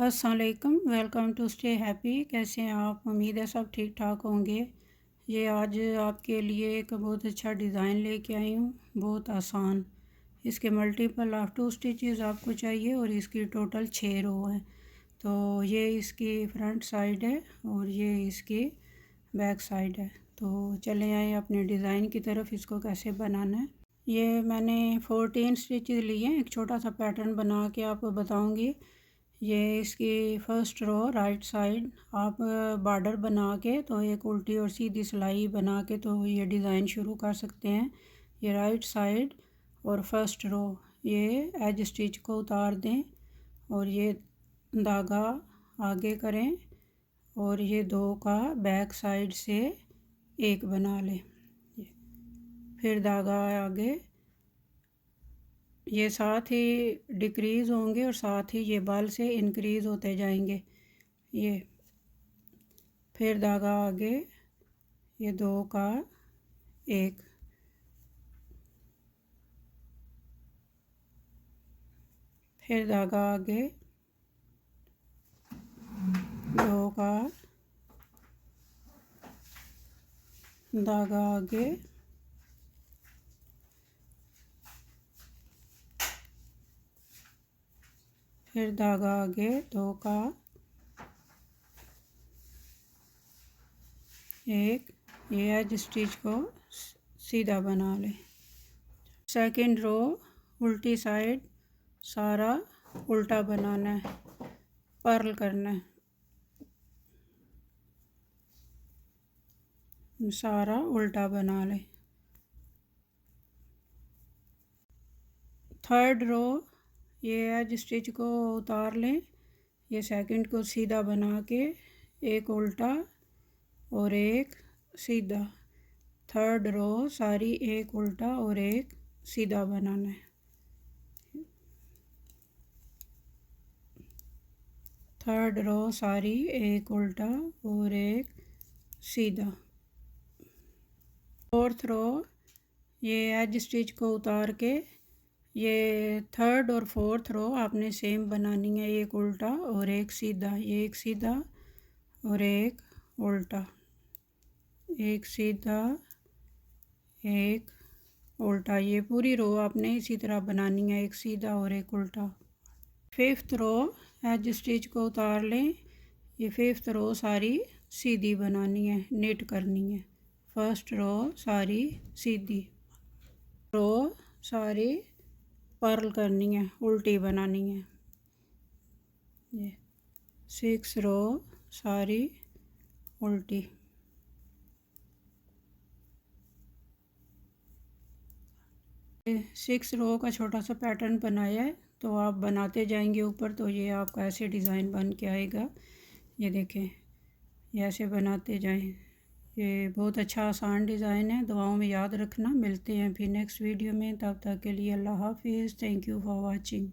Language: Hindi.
अस्सलामुअलैकुम, वेलकम टू स्टे हैप्पी। कैसे हैं आप? उम्मीद है सब ठीक ठाक होंगे। ये आज आपके लिए एक बहुत अच्छा डिज़ाइन लेके आई हूँ, बहुत आसान। इसके मल्टीपल ऑफ 2 स्टिचेस आपको चाहिए और इसकी टोटल 6 रो है। तो ये इसकी फ्रंट साइड है और ये इसकी बैक साइड है। तो चले आए अपने डिज़ाइन की तरफ। इसको कैसे बनाना है, ये मैंने 14 स्टिचेस लिए हैं। एक छोटा सा पैटर्न बना के आपको बताऊँगी। ये इसकी फ़र्स्ट रो राइट साइड आप बॉर्डर बना के तो एक उल्टी और सीधी सिलाई बना के तो ये डिज़ाइन शुरू कर सकते हैं। ये राइट साइड और फर्स्ट रो ये एज स्टिच को उतार दें और ये धागा आगे करें और ये 2 का बैक साइड से एक बना लें। फिर धागा आगे, ये साथ ही डिक्रीज़ होंगे और साथ ही ये बल से इंक्रीज़ होते जाएंगे। ये फिर धागा आगे, ये 2 का एक, फिर धागा आगे 2 का, धागा आगे, फिर धागा आगे 2 का एक। ये एज स्टिच को सीधा बना लें। सेकंड रो उल्टी साइड सारा उल्टा बनाना है, पर्ल करना है, सारा उल्टा बना लें। थर्ड रो ये एज स्टिच को उतार लें, ये सेकंड को सीधा बना के एक उल्टा और एक सीधा। थर्ड रो सारी एक उल्टा और एक सीधा बनाना है। थर्ड रो सारी एक उल्टा और एक सीधा। फोर्थ रो ये एज स्टिच को उतार के ये थर्ड और फोर्थ रो आपने सेम बनानी है, एक उल्टा और एक सीधा। ये एक सीधा और एक उल्टा, एक सीधा एक उल्टा। ये पूरी रो आपने इसी तरह बनानी है, एक सीधा और एक उल्टा। फिफ्थ रो एज स्टिच को उतार लें, ये फिफ्थ रो सारी सीधी बनानी है, निट करनी है। फर्स्ट रो सारी सीधी, रो सारी पर्ल करनी है, उल्टी बनानी है। ये 6 रो सारी उल्टी। 6 रो का छोटा सा पैटर्न बनाया है, तो आप बनाते जाएंगे ऊपर तो ये आपका ऐसे डिज़ाइन बन के आएगा। ये देखें, ये ऐसे बनाते जाएं। ये बहुत अच्छा आसान डिज़ाइन है, दुआओं में याद रखना। मिलते हैं फिर नेक्स्ट वीडियो में, तब तक के लिए अल्लाह हाफिज़। Thank you for watching.